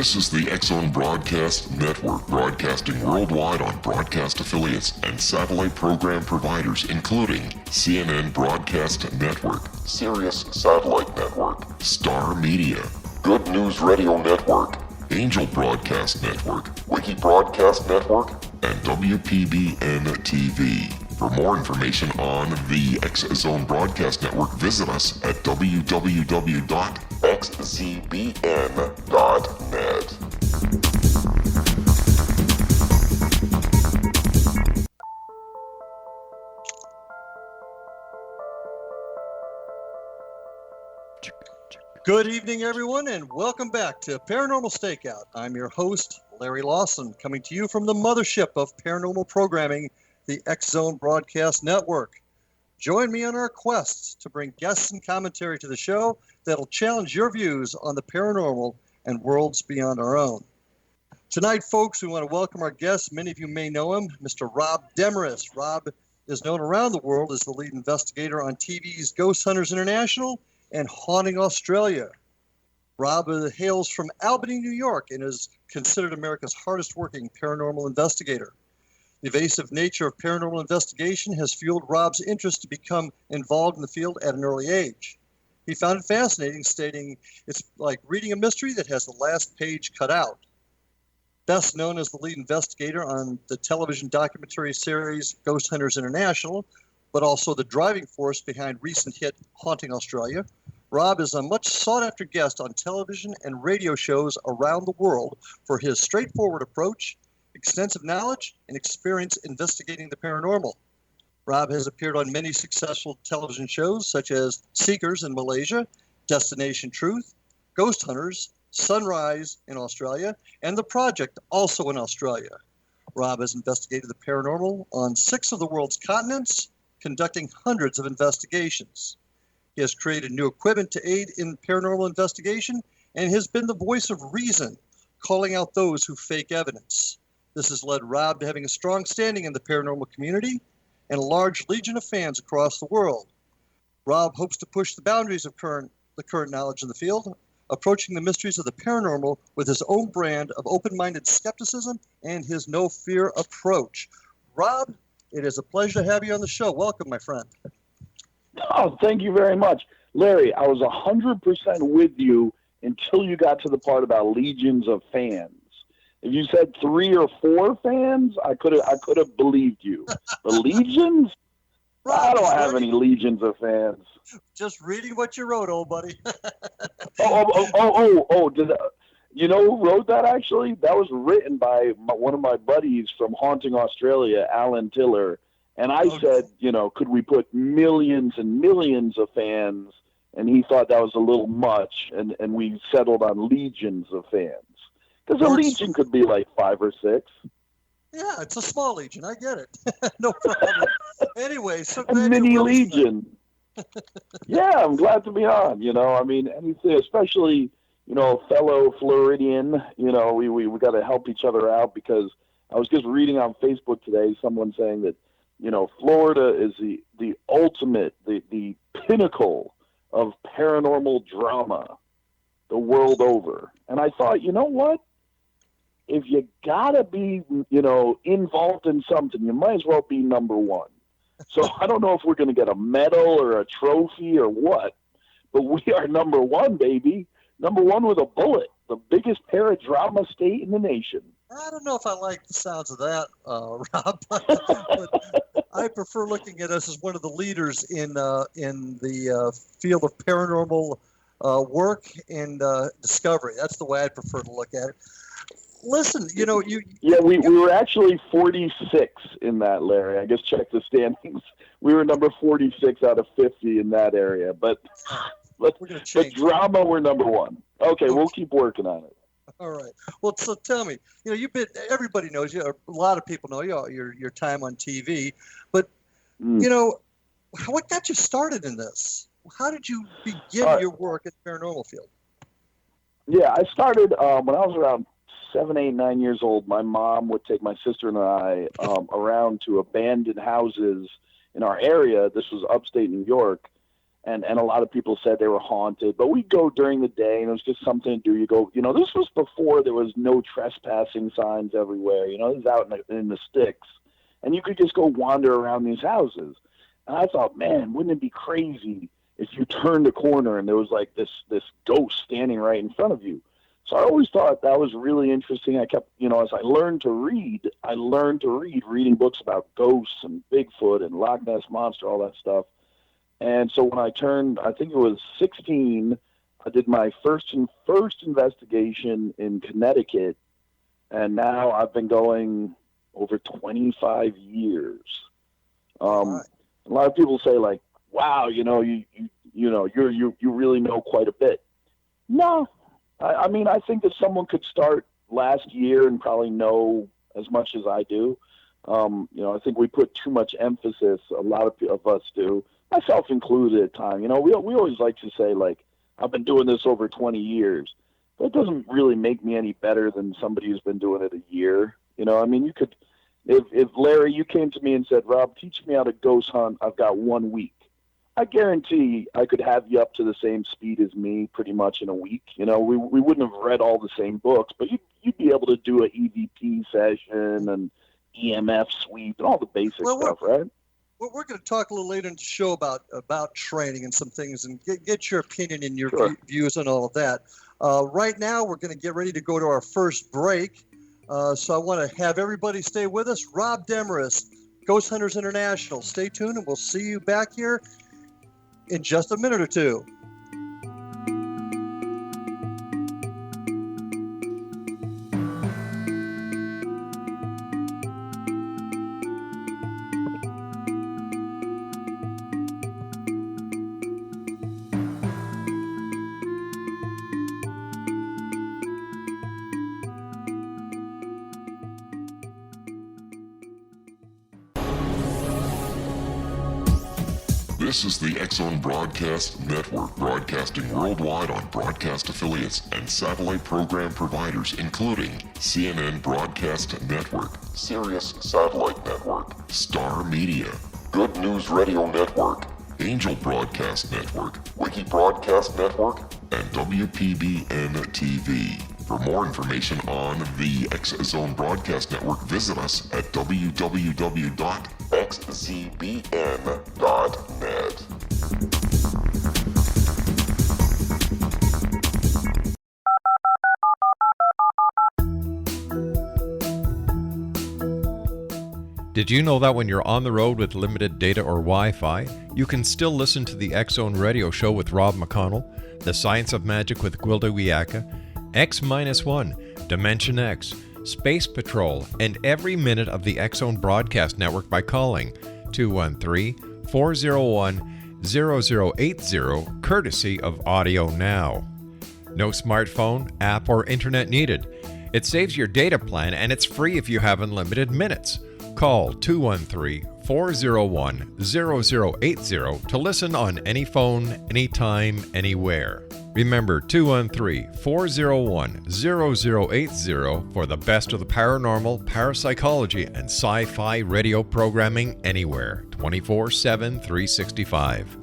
This is the X-Zone Broadcast Network, broadcasting worldwide on broadcast affiliates and satellite program providers, including CNN Broadcast Network, Sirius Satellite Network, Star Media, Good News Radio Network, Angel Broadcast Network, Wiki Broadcast Network, and WPBN TV. For more information on the X-Zone Broadcast Network, visit us at www.xzbn.net. Good evening, everyone, and welcome back to Paranormal Stakeout. I'm your host, Larry Lawson, coming to you from the mothership of paranormal programming, the X-Zone Broadcast Network. Join me on our quest to bring guests and commentary to the show that'll challenge your views on the paranormal and worlds beyond our own. Tonight, folks, we want to welcome our guest. Many of you may know him, Mr. Rob Demarest. Rob is known around the world as the lead investigator on TV's Ghost Hunters International and Haunting Australia. Rob hails from Albany, New York, and is considered America's hardest working paranormal investigator. The evasive nature of paranormal investigation has fueled Rob's interest to become involved in the field at an early age. He found it fascinating, stating, "It's like reading a mystery that has the last page cut out." Best known as the lead investigator on the television documentary series Ghost Hunters International, but also the driving force behind recent hit Haunting Australia, Rob is a much sought-after guest on television and radio shows around the world for his straightforward approach, extensive knowledge, and experience investigating the paranormal. Rob has appeared on many successful television shows such as Seekers in Malaysia, Destination Truth, Ghost Hunters, Sunrise in Australia, and The Project, also in Australia. Rob has investigated the paranormal on 6 of the world's continents, conducting hundreds of investigations. He has created new equipment to aid in paranormal investigation and has been the voice of reason, calling out those who fake evidence. This has led Rob to having a strong standing in the paranormal community and a large legion of fans across the world. Rob hopes to push the boundaries of the current knowledge in the field, approaching the mysteries of the paranormal with his own brand of open-minded skepticism and his no-fear approach. Rob, it is a pleasure to have you on the show. Welcome, my friend. Oh, thank you very much. Larry, I was 100% with you until you got to the part about legions of fans. If you said 3 or 4 fans, I could have believed you. The legions? Rob, I don't have any legions of fans. Just reading what you wrote, old buddy. You know who wrote that, actually? That was written by one of my buddies from Haunting Australia, Alan Tiller. And I said, could we put millions and millions of fans? And he thought that was a little much, and we settled on legions of fans. Because a legion could be like 5 or 6. Yeah, it's a small legion. I get it. No problem. Anyway, so a mini legion. Yeah, I'm glad to be on. Anything, especially, fellow Floridian. We got to help each other out, because I was just reading on Facebook today someone saying that, Florida is the ultimate, the pinnacle of paranormal drama the world over. And I thought, you know what? If you gotta be, involved in something, you might as well be number one. So I don't know if we're going to get a medal or a trophy or what, but we are number one, baby. Number one with a bullet. The biggest paradrama state in the nation. I don't know if I like the sounds of that, Rob. But I prefer looking at us as one of the leaders in the field of paranormal work and discovery. That's the way I prefer to look at it. Listen, we were actually 46 in that, Larry. I just checked the standings. We were number 46 out of 50 in that area. But drama, we're number one. Okay, we'll keep working on it. All right. Well, so tell me, everybody knows you. A lot of people know you. Your time on TV, but what got you started in this? How did you begin your work in the paranormal field? Yeah, I started when I was around 7, 8, 9 years old. My mom would take my sister and I around to abandoned houses in our area. This was upstate New York. and a lot of people said they were haunted. But we'd go during the day, and it was just something to do. You go, this was before there was no trespassing signs everywhere. This was out in the sticks, and you could just go wander around these houses. And I thought, man, wouldn't it be crazy if you turned a corner and there was like this ghost standing right in front of you? So I always thought that was really interesting. I kept, as I learned to read, reading books about ghosts and Bigfoot and Loch Ness Monster, all that stuff. And so when I turned, I think it was 16, I did my first investigation in Connecticut, and now I've been going over 25 years. A lot of people say, like, wow, you really know quite a bit. No, I mean, I think that someone could start last year and probably know as much as I do. I think we put too much emphasis, a lot of us do, myself included at times. We always like to say, like, I've been doing this over 20 years. That doesn't really make me any better than somebody who's been doing it a year. I mean, you could, if Larry, you came to me and said, Rob, teach me how to ghost hunt, I've got 1 week. I guarantee I could have you up to the same speed as me pretty much in a week. We wouldn't have read all the same books, but you'd be able to do an EVP session and EMF sweep and all the basic stuff, right? We're going to talk a little later in the show about training and some things, and get your opinion and your views on all of that. Right now, we're going to get ready to go to our first break. So I want to have everybody stay with us. Rob Demarest, Ghost Hunters International. Stay tuned, and we'll see you back here in just a minute or two. This is the X-Zone Broadcast Network, broadcasting worldwide on broadcast affiliates and satellite program providers, including CNN Broadcast Network, Sirius Satellite Network, Star Media, Good News Radio Network, Angel Broadcast Network, Wiki Broadcast Network, and WPBN TV. For more information on the X-Zone Broadcast Network, visit us at www.xzbn.net. Did you know that when you're on the road with limited data or Wi-Fi, you can still listen to the X-Zone Radio Show with Rob McConnell, The Science of Magic with Gwilda Wiyaka, X-1, Dimension X, Space Patrol, and every minute of the X-Zone Broadcast Network by calling 213-401-0080, courtesy of Audio Now. No smartphone, app, or internet needed. It saves your data plan, and it's free if you have unlimited minutes. Call 213-401-0080 to listen on any phone, anytime, anywhere. Remember 213-401-0080 for the best of the paranormal, parapsychology, and sci-fi radio programming anywhere, 24/7, 365.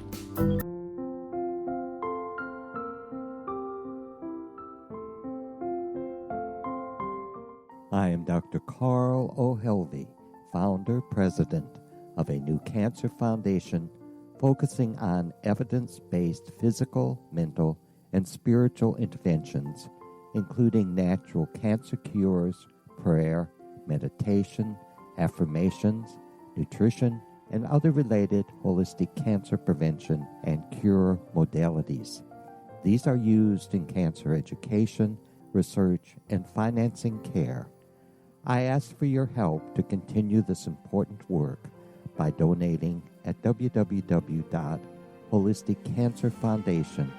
I am Dr. Carl O'Helvey, founder, president of a new cancer foundation focusing on evidence-based physical, mental, and spiritual interventions, including natural cancer cures, prayer, meditation, affirmations, nutrition, and other related holistic cancer prevention and cure modalities. These are used in cancer education, research, and financing care. I ask for your help to continue this important work by donating at www.holisticcancerfoundation.com.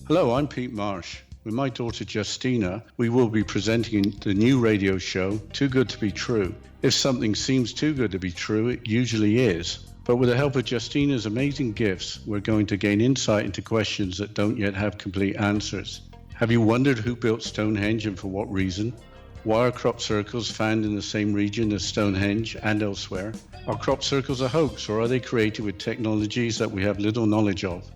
Hello, I'm Pete Marsh. With my daughter Justina, we will be presenting the new radio show, Too Good to Be True. If something seems too good to be true, it usually is. But with the help of Justina's amazing gifts, we're going to gain insight into questions that don't yet have complete answers. Have you wondered who built Stonehenge and for what reason? Why are crop circles found in the same region as Stonehenge and elsewhere? Are crop circles a hoax, or are they created with technologies that we have little knowledge of?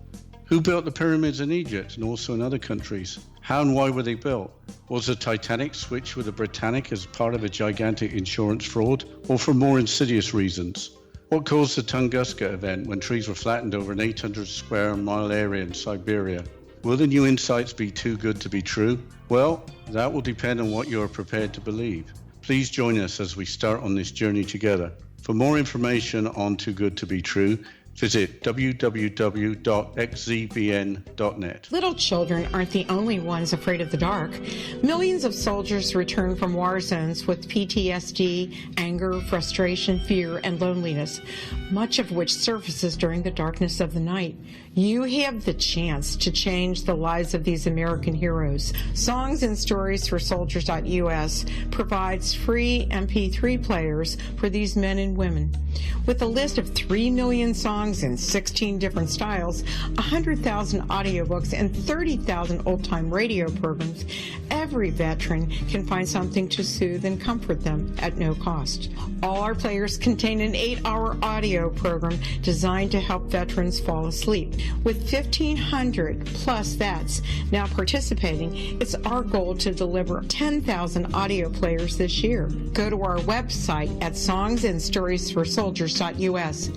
Who built the pyramids in Egypt and also in other countries? How and why were they built? Was the Titanic switched with the Britannic as part of a gigantic insurance fraud, or for more insidious reasons? What caused the Tunguska event when trees were flattened over an 800 square mile area in Siberia? Will the new insights be too good to be true? Well, that will depend on what you are prepared to believe. Please join us as we start on this journey together. For more information on Too Good to Be True, visit www.xzbn.net. Little children aren't the only ones afraid of the dark. Millions of soldiers return from war zones with PTSD, anger, frustration, fear, and loneliness, much of which surfaces during the darkness of the night. You have the chance to change the lives of these American heroes. Songs and Stories for Soldiers.us provides free MP3 players for these men and women. With a list of 3 million songs in 16 different styles, 100,000 audiobooks, and 30,000 old-time radio programs, every veteran can find something to soothe and comfort them at no cost. All our players contain an 8-hour audio program designed to help veterans fall asleep. With 1,500 plus vets now participating, it's our goal to deliver 10,000 audio players this year. Go to our website at songsandstoriesforsoldiers.us.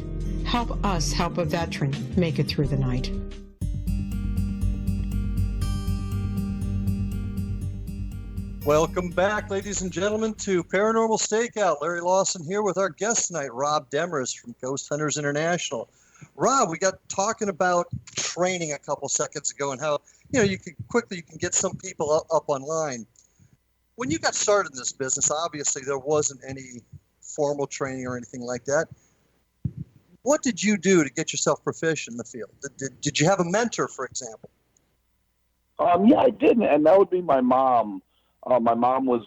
Help us help a veteran make it through the night. Welcome back, ladies and gentlemen, to Paranormal Stakeout. Larry Lawson here with our guest tonight, Rob Demarest from Ghost Hunters International. Rob, we got talking about training a couple seconds ago and how, you can get some people up online. When you got started in this business, obviously there wasn't any formal training or anything like that. What did you do to get yourself proficient in the field? Did you have a mentor, for example? Yeah, I did, and that would be my mom. My mom was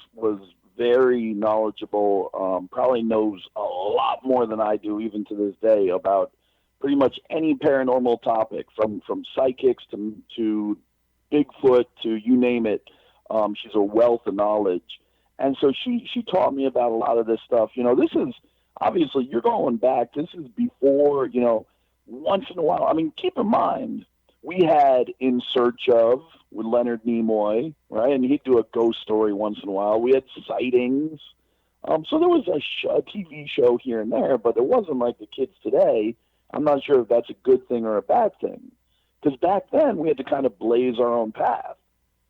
very knowledgeable, probably knows a lot more than I do even to this day about pretty much any paranormal topic, from psychics to Bigfoot to you name it. She's a wealth of knowledge. And so she taught me about a lot of this stuff. This is, obviously, you're going back. This is before, once in a while. I mean, keep in mind, we had In Search Of with Leonard Nimoy, right? And he'd do a ghost story once in a while. We had sightings. So there was a TV show here and there, but it wasn't like the kids today. I'm not sure if that's a good thing or a bad thing. Because back then, we had to kind of blaze our own path.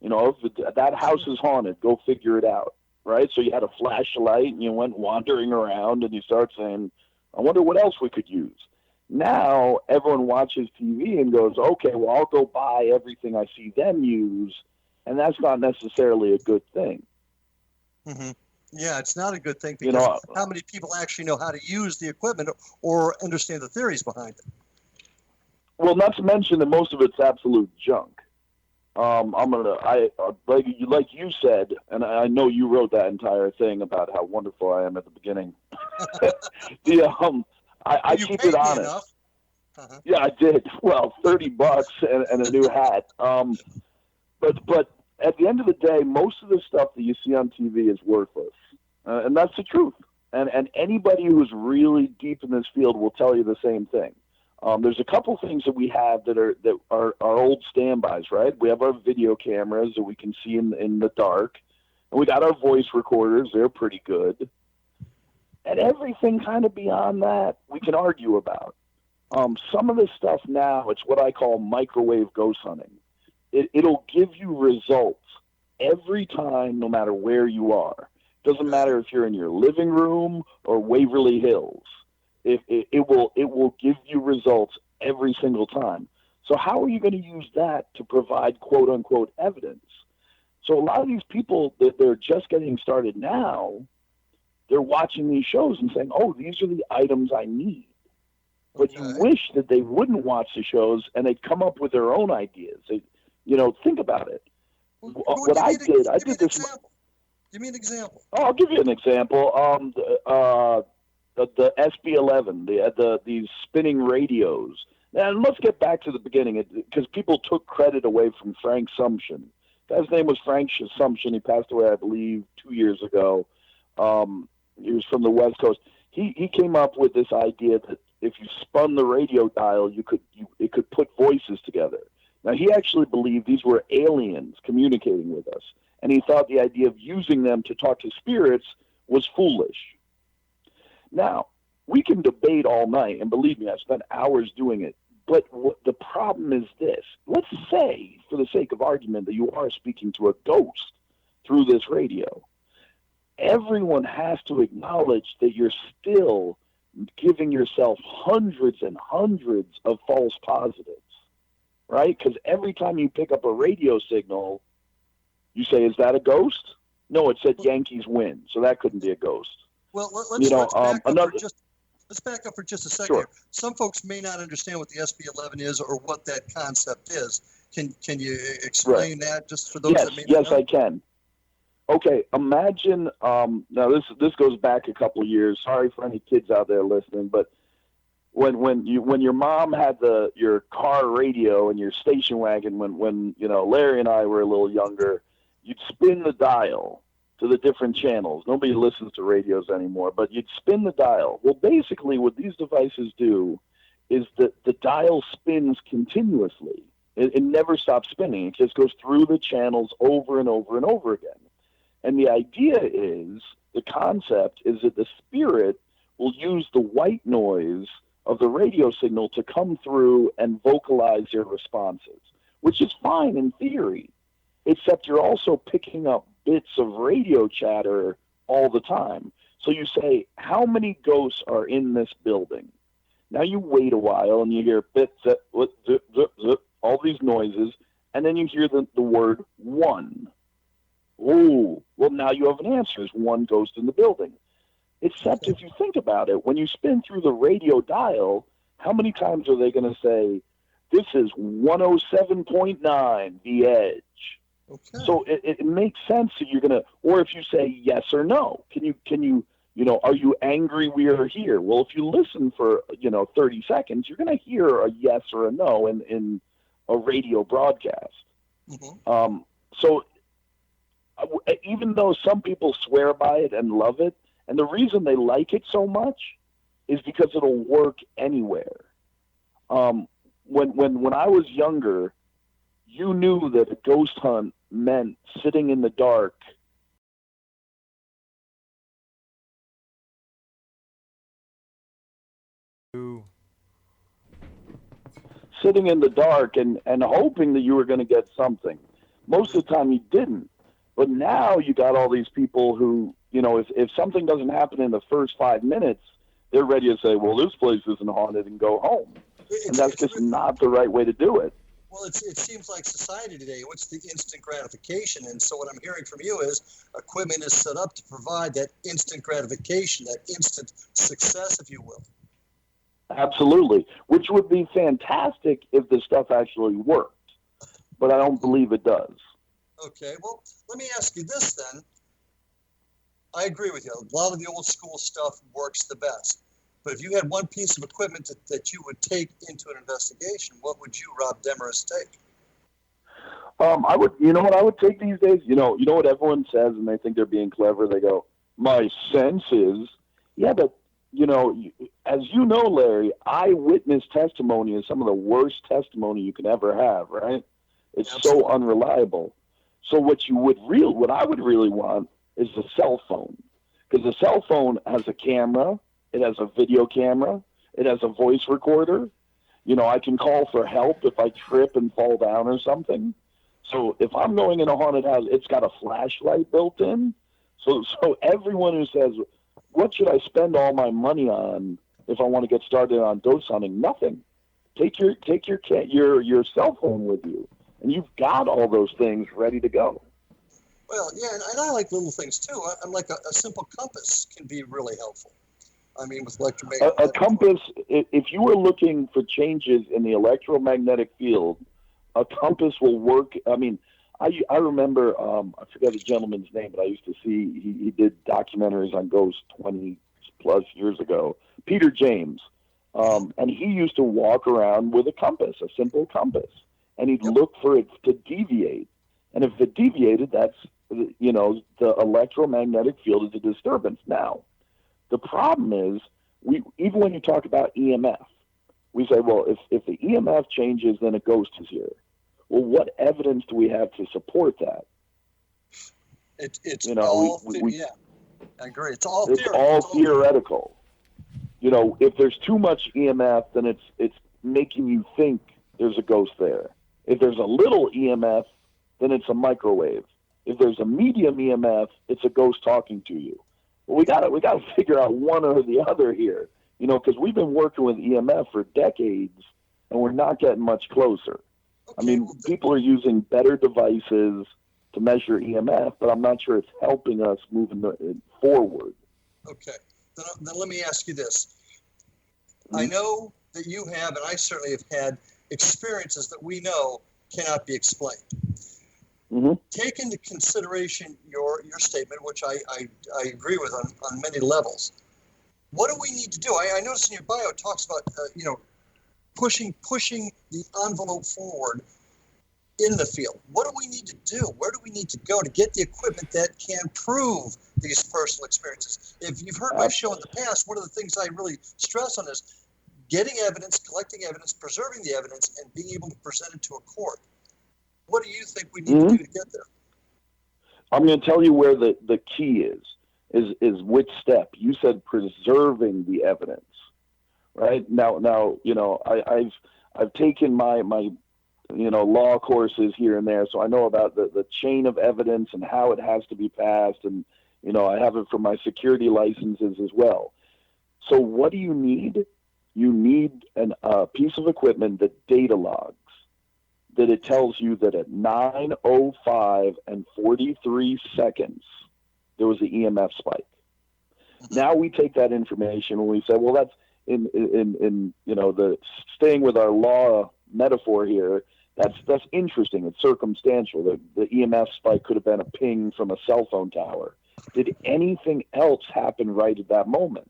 If that house is haunted, go figure it out, right? So you had a flashlight, and you went wandering around, and you start saying, I wonder what else we could use. Now, everyone watches TV and goes, okay, well, I'll go buy everything I see them use, and that's not necessarily a good thing. Mm-hmm. Yeah, it's not a good thing because how many people actually know how to use the equipment or understand the theories behind it? Well, not to mention that most of it's absolute junk. Like you said, and I know you wrote that entire thing about how wonderful I am at the beginning. I keep it honest. Uh-huh. Yeah, I did. Well, $30 and a new hat. But at the end of the day, most of the stuff that you see on TV is worthless, and that's the truth. And anybody who's really deep in this field will tell you the same thing. There's a couple things that we have that are old standbys, right? We have our video cameras that we can see in the dark, and we got our voice recorders. They're pretty good. And everything kind of beyond that, we can argue about. Some of this stuff now, it's what I call microwave ghost hunting. It'll give you results every time, no matter where you are. Doesn't matter if you're in your living room or Waverly Hills. It will give you results every single time. So how are you going to use that to provide quote unquote evidence? So a lot of these people that they're just getting started now, they're watching these shows and saying, oh, these are the items I need. But you wish that they wouldn't watch the shows and they'd come up with their own ideas. Think about it. What I did this. Give me an example. Oh, I'll give you an example. The SB11, these spinning radios. And let's get back to the beginning, because people took credit away from Frank Sumption, His name was Frank Assumption. He passed away, I believe, 2 years ago. He was from the West Coast. He came up with this idea that if you spun the radio dial, it could put voices together. Now, he actually believed these were aliens communicating with us, and he thought the idea of using them to talk to spirits was foolish. Now, we can debate all night, and believe me, I spent hours doing it, but the problem is this. Let's say, for the sake of argument, that you are speaking to a ghost through this radio. Everyone has to acknowledge that you're still giving yourself hundreds and hundreds of false positives, right? Because every time you pick up a radio signal, you say, is that a ghost? No, it said Yankees win, so that couldn't be a ghost. Well, let's back up for just a second. Sure. Some folks may not understand what the SB11 is or what that concept is. Can you explain that just for those that may not know? Yes, I can. Okay, imagine, now this goes back a couple of years. Sorry for any kids out there listening, but when your mom had your car radio and your station wagon, when Larry and I were a little younger, you'd spin the dial to the different channels. Nobody listens to radios anymore, but you'd spin the dial. Well, basically what these devices do is that the dial spins continuously. It never stops spinning. It just goes through the channels over and over and over again. And the idea is, the concept is that the spirit will use the white noise of the radio signal to come through and vocalize your responses, which is fine in theory, except you're also picking up bits of radio chatter all the time. So you say, how many ghosts are in this building? Now you wait a while and you hear bits, all these noises, and then you hear the word one. Oh, well, now you have an answer. There's one ghost in the building. Except if you think about it, when you spin through the radio dial, how many times are they going to say, this is 107.9, The Edge? Okay. So it makes sense that you're going to, or if you say yes or no, can you, are you angry we are here? Well, if you listen for, 30 seconds, you're going to hear a yes or a no in a radio broadcast. Mm-hmm. So even though some people swear by it and love it, and the reason they like it so much is because it'll work anywhere. When I was younger, you knew that a ghost hunt meant sitting in the dark. Sitting in the dark and hoping that you were going to get something. Most of the time you didn't. But now you got all these people who, if something doesn't happen in the first 5 minutes, they're ready to say, well, this place isn't haunted and go home. And that's just not the right way to do it. Well, it seems like society today, what's the instant gratification? And so what I'm hearing from you is equipment is set up to provide that instant gratification, that instant success, if you will. Absolutely, which would be fantastic if the stuff actually worked. But I don't believe it does. Okay, well, let me ask you this then. I agree with you. A lot of the old school stuff works the best. But if you had one piece of equipment that you would take into an investigation, what would you, Rob Demarest, take? I would, what I would take these days? You know what everyone says, and they think they're being clever. They go, my senses. Yeah, but, as you know, Larry, eyewitness testimony is some of the worst testimony you can ever have, right? It's Absolutely. So unreliable. So what I would really want is a cell phone, because a cell phone has a camera, it has a video camera, it has a voice recorder. I can call for help if I trip and fall down or something. So if I'm going in a haunted house, it's got a flashlight built in. So everyone who says, what should I spend all my money on if I want to get started on ghost hunting? Nothing. Take your cell phone with you. And you've got all those things ready to go. Well, yeah, and I like little things too. I'm like a simple compass can be really helpful. I mean, with electromagnetic. A compass, if you were looking for changes in the electromagnetic field, a compass will work. I mean, I remember, I forget the gentleman's name, but I used to see, he did documentaries on ghosts 20 plus years ago, Peter James. And he used to walk around with a compass, a simple compass. And he'd look for it to deviate. And if it deviated, that's, you know, the electromagnetic field is a disturbance. Now, the problem is, even when you talk about EMF, we say, well, if the EMF changes, then a ghost is here. Well, what evidence do we have to support that? It's you know, all we, yeah, I agree. It's all it's theory. all theoretical. You know, if there's too much EMF, then it's making you think there's a ghost there. If there's a little EMF, then it's a microwave. If there's a medium EMF, it's a ghost talking to you. Well, we gotta figure out one or the other here. You know, because we've been working with EMF for decades, and we're not getting much closer. Okay, I mean, people are using better devices to measure EMF, but I'm not sure it's helping us moving forward. Okay, then let me ask you this. I know that you have, and I certainly have had, experiences that we know cannot be explained. Mm-hmm. Take into consideration your statement, which I agree with on many levels. What do we need to do? I noticed in your bio it talks about you know, pushing the envelope forward in the field. What do we need to do? Where do we need to go to get the equipment that can prove these personal experiences? If you've heard my show in the past, one of the things I really stress on is getting evidence, collecting evidence, preserving the evidence, and being able to present it to a court. What do you think we need to do to get there? I'm going to tell you where the key is which step. You said preserving the evidence, right? Now, you know, I've taken my you know, law courses here and there, so I know about the chain of evidence and how it has to be passed, and, you know, I have it for my security licenses as well. So what do you need? You need a piece of equipment that data logs, that it tells you that at 9:05 and 43 seconds, there was an EMF spike. Now we take that information and we say, well, that's in you know, the staying with our law metaphor here, that's interesting. It's circumstantial. The EMF spike could have been a ping from a cell phone tower. Did anything else happen right at that moment?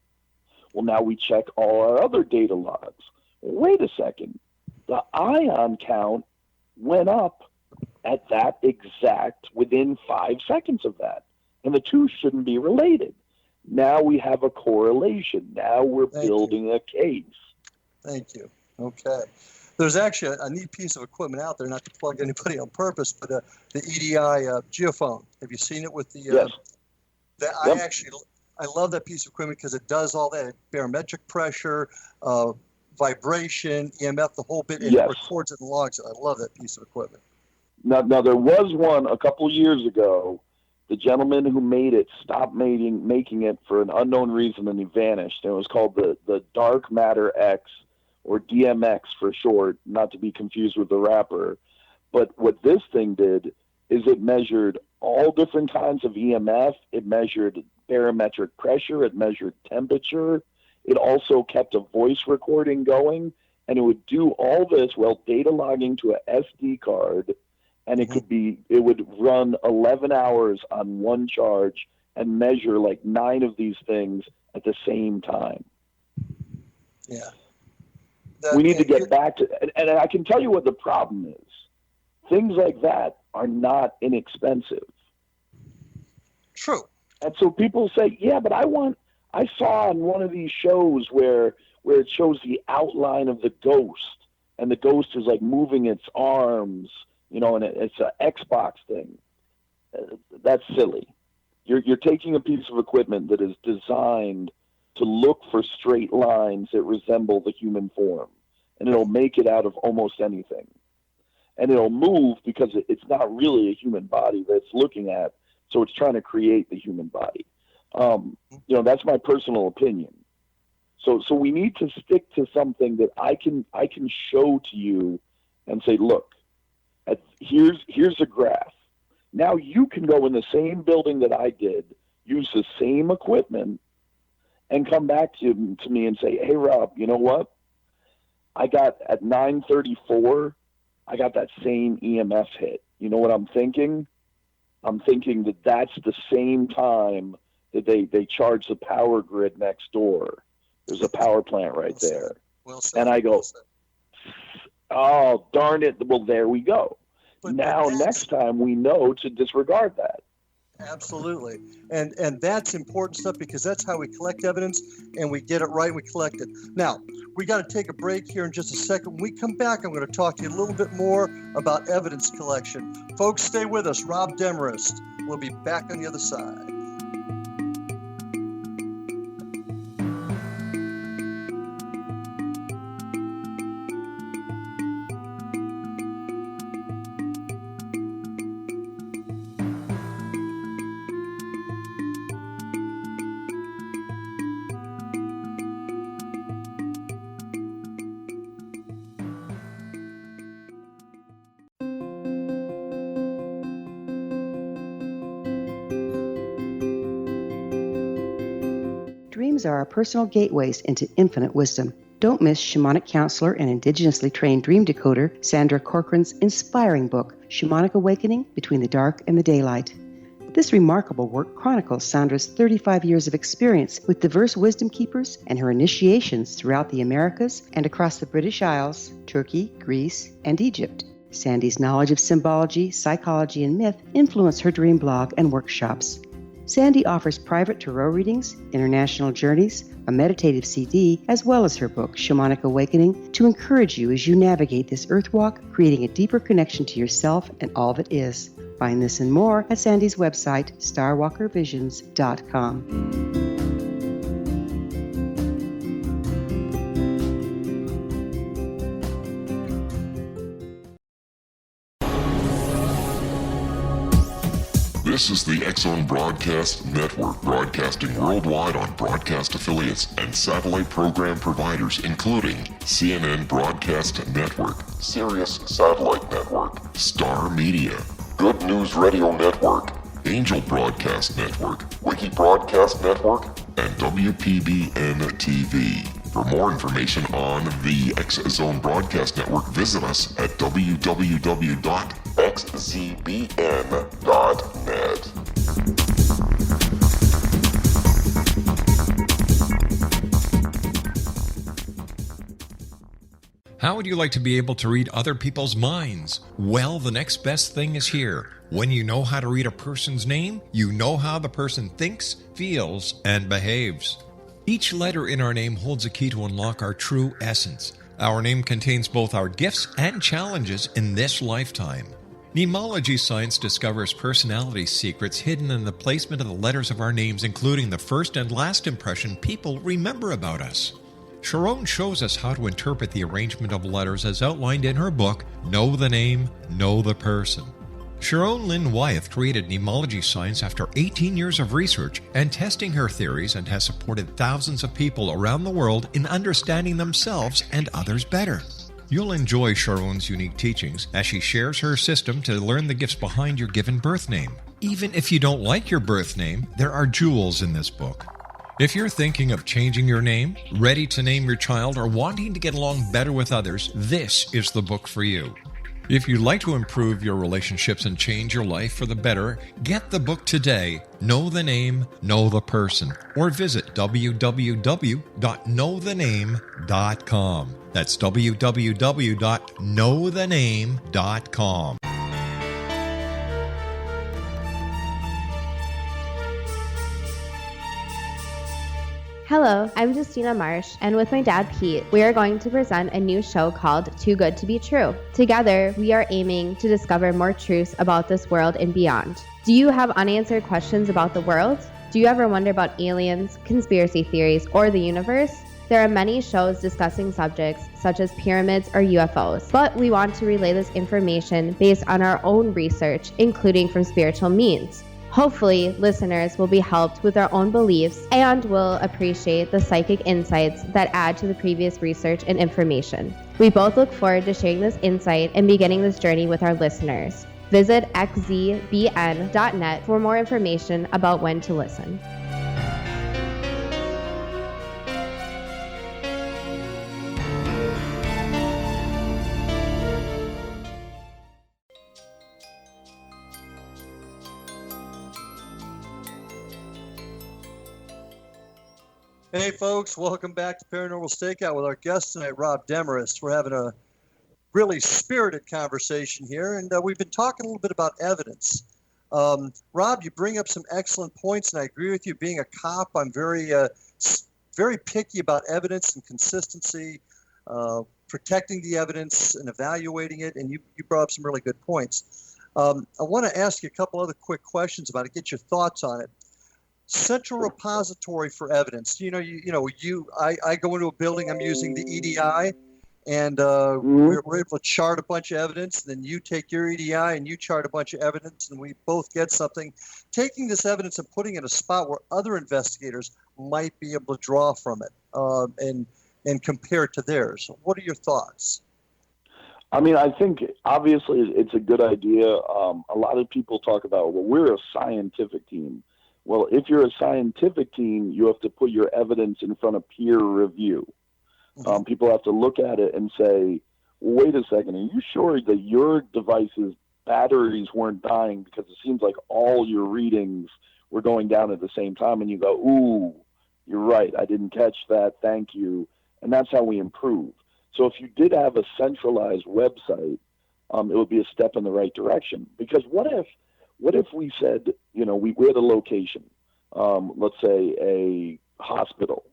Well, now we check all our other data logs. Wait a second. The ion count went up at that exact, within 5 seconds of that. And the two shouldn't be related. Now we have a correlation. Now we're building a case. Thank you. Okay. There's actually a neat piece of equipment out there, not to plug anybody on purpose, but the EDI geophone. Have you seen it with the? Yes. I love that piece of equipment because it does all that: barometric pressure, vibration, EMF, the whole bit, and it records it and logs it. I love that piece of equipment. Now there was one a couple of years ago. The gentleman who made it stopped making it for an unknown reason, and he vanished. And it was called the Dark Matter X, or DMX for short, not to be confused with the rapper. But what this thing did is it measured all different kinds of EMF. It measured barometric pressure. It measured temperature. It also kept a voice recording going, and it would do all this while data logging to a SD card. And it would run 11 hours on one charge and measure like 9 of these things at the same time. Yeah. We need to get back to, and I can tell you what the problem is. Things like that are not inexpensive. True. And so people say, yeah, but I saw on one of these shows where it shows the outline of the ghost, and the ghost is like moving its arms, you know, and it's an Xbox thing. That's silly. You're taking a piece of equipment that is designed to look for straight lines that resemble the human form, and it'll make it out of almost anything. And it'll move because it's not really a human body that it's looking at, so it's trying to create the human body. You know, that's my personal opinion. So we need to stick to something that I can show to you and say, look, here's a graph. Now you can go in the same building that I did, use the same equipment, and come back to me and say, hey, Rob, you know what? I got at 9:34, I got that same EMF hit. You know what I'm thinking? I'm thinking that that's the same time that they charge the power grid next door. There's a power plant right there. Well said. And I go, oh, darn it. Well, there we go. next time we know to disregard that. Absolutely. And that's important stuff, because that's how we collect evidence and we get it right and we collect it. Now, we got to take a break here in just a second. When we come back, I'm going to talk to you a little bit more about evidence collection. Folks, stay with us. Rob Demarest will be back on the other side. Dreams are our personal gateways into infinite wisdom. Don't miss shamanic counselor and indigenously trained dream decoder Sandra Corcoran's inspiring book, Shamanic Awakening Between the Dark and the Daylight. This remarkable work chronicles Sandra's 35 years of experience with diverse wisdom keepers and her initiations throughout the Americas and across the British Isles, Turkey, Greece, and Egypt. Sandy's knowledge of symbology, psychology, and myth influence her dream blog and workshops. Sandy offers private tarot readings, international journeys, a meditative CD, as well as her book, Shamanic Awakening, to encourage you as you navigate this earth walk, creating a deeper connection to yourself and all that is. Find this and more at Sandy's website, starwalkervisions.com. This is the X-Zone Broadcast Network, broadcasting worldwide on broadcast affiliates and satellite program providers, including CNN Broadcast Network, Sirius Satellite Network, Star Media, Good News Radio Network, Angel Broadcast Network, Wiki Broadcast Network, and WPBN TV. For more information on the X-Zone Broadcast Network, visit us at www.xzbn.net. How would you like to be able to read other people's minds? Well, the next best thing is here. When you know how to read a person's name, you know how the person thinks, feels, and behaves. Each letter in our name holds a key to unlock our true essence. Our name contains both our gifts and challenges in this lifetime. Mnemology science discovers personality secrets hidden in the placement of the letters of our names, including the first and last impression people remember about us. Sharon shows us how to interpret the arrangement of letters as outlined in her book, Know the Name, Know the Person. Sharon Lynn Wyeth created mnemology science after 18 years of research and testing her theories, and has supported thousands of people around the world in understanding themselves and others better. You'll enjoy Sharon's unique teachings as she shares her system to learn the gifts behind your given birth name. Even if you don't like your birth name, there are jewels in this book. If you're thinking of changing your name, ready to name your child, or wanting to get along better with others, this is the book for you. If you'd like to improve your relationships and change your life for the better, get the book today, Know the Name, Know the Person, or visit www.knowthename.com. That's www.knowthename.com. Hello, I'm Justina Marsh, and with my dad Pete, we are going to present a new show called Too Good to Be True. Together, we are aiming to discover more truths about this world and beyond. Do you have unanswered questions about the world? Do you ever wonder about aliens, conspiracy theories, or the universe? There are many shows discussing subjects such as pyramids or UFOs, but we want to relay this information based on our own research, including from spiritual means. Hopefully, listeners will be helped with their own beliefs and will appreciate the psychic insights that add to the previous research and information. We both look forward to sharing this insight and beginning this journey with our listeners. Visit xzbn.net for more information about when to listen. Hey folks, welcome back to Paranormal Stakeout with our guest tonight, Rob Demarest. We're having a really spirited conversation here, and we've been talking a little bit about evidence. Rob, you bring up some excellent points, and I agree with you. Being a cop, I'm very picky about evidence and consistency, protecting the evidence and evaluating it, and you brought up some really good points. I want to ask you a couple other quick questions about it, get your thoughts on it. Central repository for evidence. I go into a building, I'm using the EDI, and we're able to chart a bunch of evidence. Then you take your EDI and you chart a bunch of evidence, and we both get something. Taking this evidence and putting it in a spot where other investigators might be able to draw from it and compare it to theirs. What are your thoughts? I mean, I think obviously it's a good idea. A lot of people talk about, well, we're a scientific team. Well, if you're a scientific team, you have to put your evidence in front of peer review. People have to look at it and say, well, wait a second, are you sure that your device's batteries weren't dying, because it seems like all your readings were going down at the same time? And you go, ooh, you're right, I didn't catch that, thank you. And that's how we improve. So if you did have a centralized website, it would be a step in the right direction. Because what if we said, we had a location, let's say a hospital,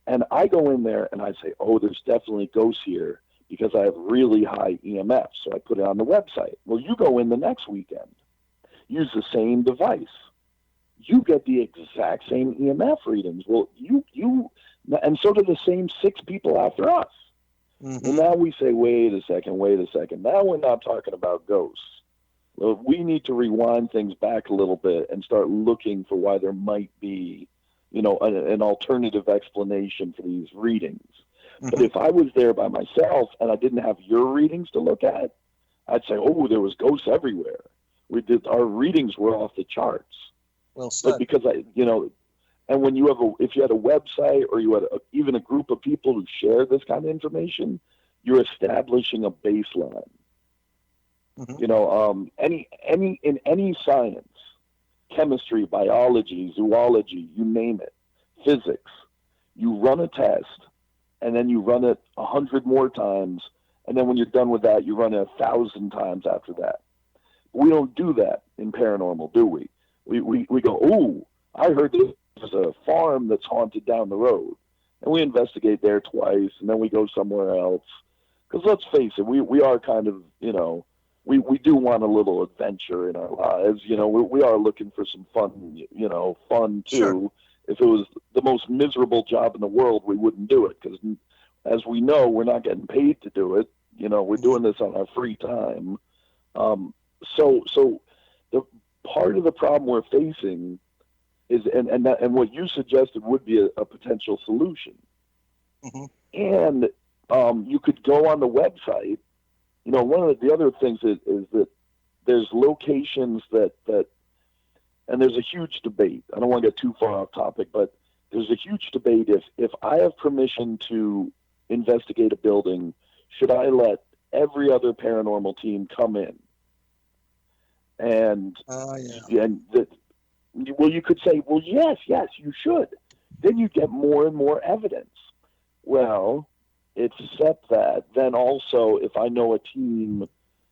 and I go in there and I say, oh, there's definitely ghosts here because I have really high EMF, so I put it on the website. Well, you go in the next weekend, use the same device, you get the exact same EMF readings. Well, and so do the same 6 people after us. Well, now we say, wait a second. Now we're not talking about ghosts. Well, we need to rewind things back a little bit and start looking for why there might be, an alternative explanation for these readings. But if I was there by myself and I didn't have your readings to look at, I'd say, oh, there was ghosts everywhere. Our readings were off the charts. Well said. But because and when if you had a website or you had even a group of people who share this kind of information, you're establishing a baseline. In any science, chemistry, biology, zoology, you name it, physics, you run a test and then you run it 100 more times. And then when you're done with that, you run it 1,000 times after that. We don't do that in paranormal, do we? We go, oh, I heard there's a farm that's haunted down the road. And we investigate there twice, and then we go somewhere else. Because let's face it, we are kind of, we do want a little adventure in our lives. We are looking for some fun too. Sure. If it was the most miserable job in the world, we wouldn't do it. Because as we know, we're not getting paid to do it. We're doing this on our free time. So the part of the problem we're facing is, and what you suggested would be a potential solution. And you could go on the website. One of the other things is that there's locations that, and there's a huge debate. I don't want to get too far off topic, but there's a huge debate if I have permission to investigate a building, should I let every other paranormal team come in? And well, you could say, well, yes, you should. Then you get more and more evidence. Well, except that then also, if I know a team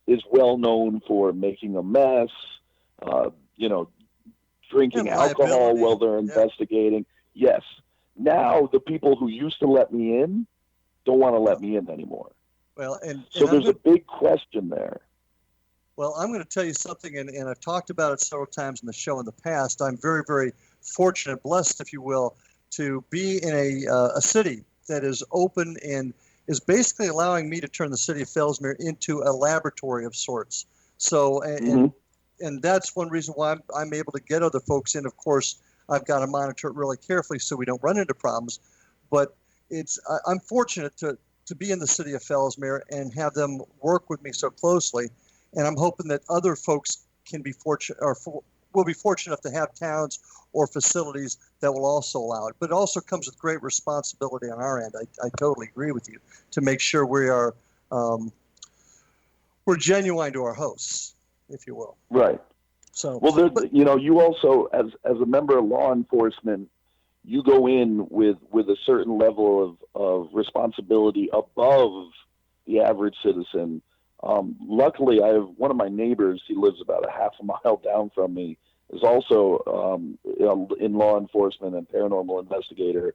is well known for making a mess, drinking alcohol while they're investigating, yes. Now the people who used to let me in don't want to let me in anymore. Well, so there's a big question there. Well, I'm going to tell you something, and I've talked about it several times in the show in the past. I'm very, very fortunate, blessed, if you will, to be in a city that is open and is basically allowing me to turn the city of Fellsmere into a laboratory of sorts. So, and that's one reason why I'm able to get other folks in. Of course, I've got to monitor it really carefully so we don't run into problems. But I'm fortunate to be in the city of Fellsmere and have them work with me so closely. And I'm hoping that other folks can be fortunate, or will be fortunate enough to have towns or facilities that will also allow it. But it also comes with great responsibility on our end. I totally agree with you to make sure we are we're genuine to our hosts, if you will. Right. So well, you also as a member of law enforcement, you go in with a certain level of responsibility above the average citizen. Luckily, I have one of my neighbors. He lives about a half a mile down from me. Is also in law enforcement and paranormal investigator.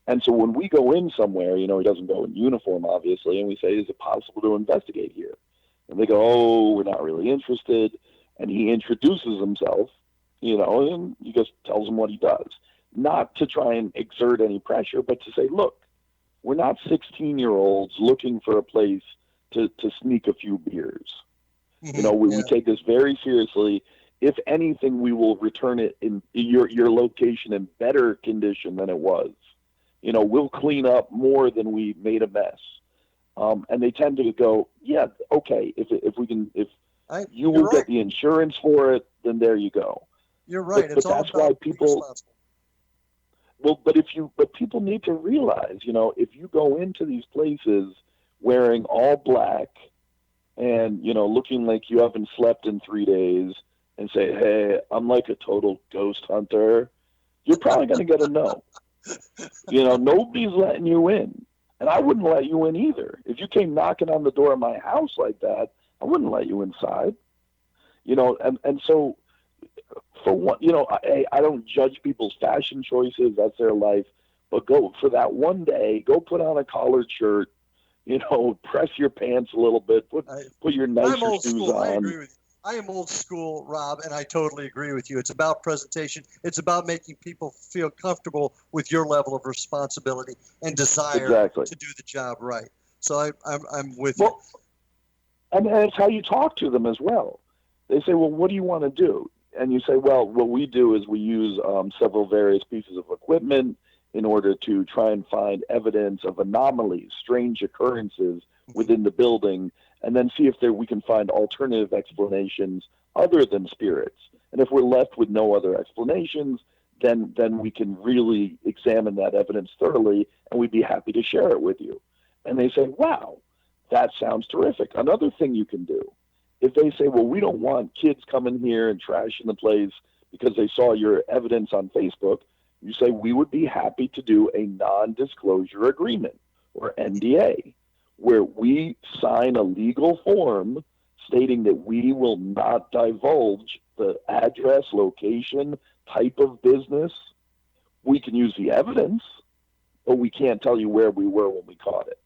And so when we go in somewhere, he doesn't go in uniform, obviously, and we say, is it possible to investigate here? And they go, oh, we're not really interested. And he introduces himself, and he just tells them what he does. Not to try and exert any pressure, but to say, look, we're not 16-year-olds looking for a place to sneak a few beers. We take this very seriously. If anything, we will return it in your location in better condition than it was. We'll clean up more than we made a mess. And they tend to go, yeah, okay. If we can, you will get the insurance for it, then there you go. You're right. But that's why people. Well, but people need to realize, if you go into these places wearing all black and looking like you haven't slept in 3 days, and say, hey, I'm like a total ghost hunter, you're probably going to get a no. Nobody's letting you in. And I wouldn't let you in either. If you came knocking on the door of my house like that, I wouldn't let you inside. And so for one, I don't judge people's fashion choices. That's their life. But go for that one day, go put on a collared shirt, press your pants a little bit, put your nicer shoes on. I agree with you. I am old school, Rob, and I totally agree with you. It's about presentation. It's about making people feel comfortable with your level of responsibility and desire to do the job right. So I'm with you. And it's how you talk to them as well. They say, well, what do you want to do? And you say, well, what we do is we use several various pieces of equipment in order to try and find evidence of anomalies, strange occurrences within the building, and then see if we can find alternative explanations other than spirits. And if we're left with no other explanations, then we can really examine that evidence thoroughly, and we'd be happy to share it with you. And they say, wow, that sounds terrific. Another thing you can do, if they say, well, we don't want kids coming here and trashing the place because they saw your evidence on Facebook, you say, we would be happy to do a non-disclosure agreement, or NDA, where we sign a legal form stating that we will not divulge the address, location, type of business. We can use the evidence, but we can't tell you where we were when we caught it.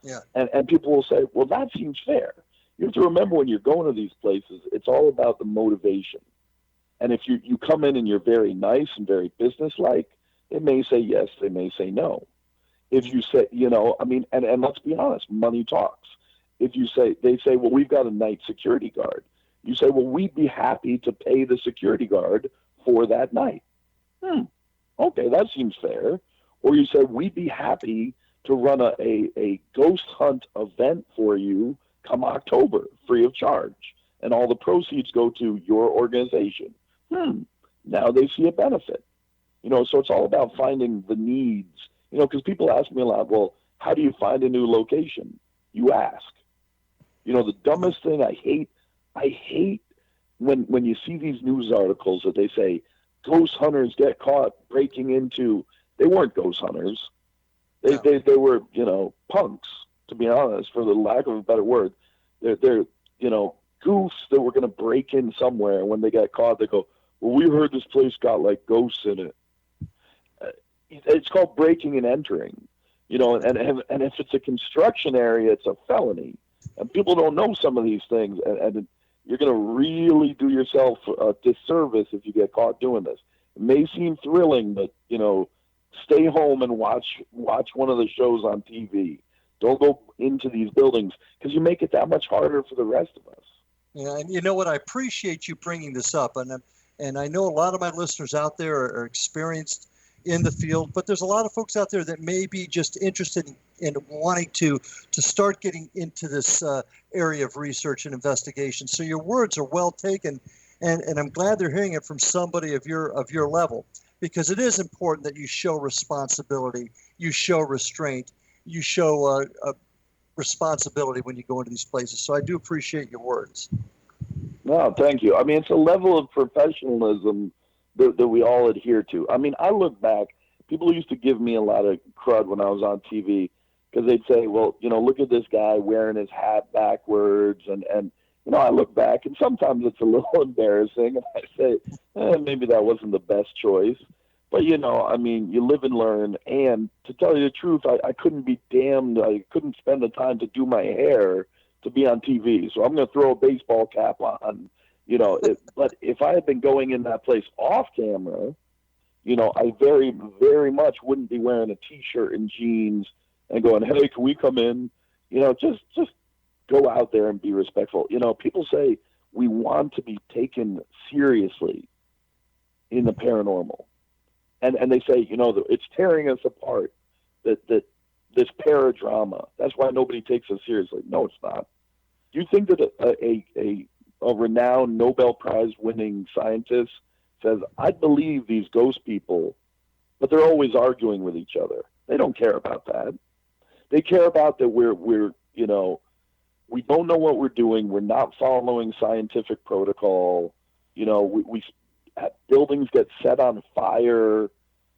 Yeah. And people will say, well, that seems fair. You have to remember, when you're going to these places, it's all about the motivation. And if you come in and you're very nice and very businesslike, they may say yes, they may say no. If you say, and let's be honest, money talks. If they say, well, we've got a night security guard. You say, well, we'd be happy to pay the security guard for that night. Okay, that seems fair. Or you say, we'd be happy to run a ghost hunt event for you come October, free of charge. And all the proceeds go to your organization. Now they see a benefit. So it's all about finding the needs. Because people ask me a lot, well, how do you find a new location? You ask. The dumbest thing I hate when you see these news articles that they say ghost hunters get caught breaking into. They weren't ghost hunters. They were, punks, to be honest, for the lack of a better word. They're goofs that were going to break in somewhere. And when they got caught, they go, well, we heard this place got like ghosts in it. It's called breaking and entering, and if it's a construction area, it's a felony. And people don't know some of these things, and you're going to really do yourself a disservice if you get caught doing this. It may seem thrilling, but, stay home and watch one of the shows on TV. Don't go into these buildings, because you make it that much harder for the rest of us. Yeah, and you know what? I appreciate you bringing this up, and I know a lot of my listeners out there are experienced in the field, but there's a lot of folks out there that may be just interested in wanting to start getting into this area of research and investigation. So your words are well taken, and I'm glad they're hearing it from somebody of your level, because it is important that you show responsibility, you show restraint, you show responsibility when you go into these places. So I do appreciate your words. No, thank you. I mean, it's a level of professionalism that we all adhere to. I mean, I look back, people used to give me a lot of crud when I was on TV because they'd say, well, look at this guy wearing his hat backwards. And I look back, and sometimes it's a little embarrassing. And I say, maybe that wasn't the best choice. But, you live and learn. And to tell you the truth, I couldn't be damned. I couldn't spend the time to do my hair to be on TV. So I'm going to throw a baseball cap on, but if I had been going in that place off camera, I very, very much wouldn't be wearing a T-shirt and jeans and going, hey, can we come in? Just go out there and be respectful. People say we want to be taken seriously in the paranormal. And they say, it's tearing us apart, that this paradrama. That's why nobody takes us seriously. No, it's not. Do you think that a renowned Nobel Prize winning scientist says, I believe these ghost people, but they're always arguing with each other? They don't care about that. They care about that we're we don't know what we're doing. We're not following scientific protocol. We buildings get set on fire.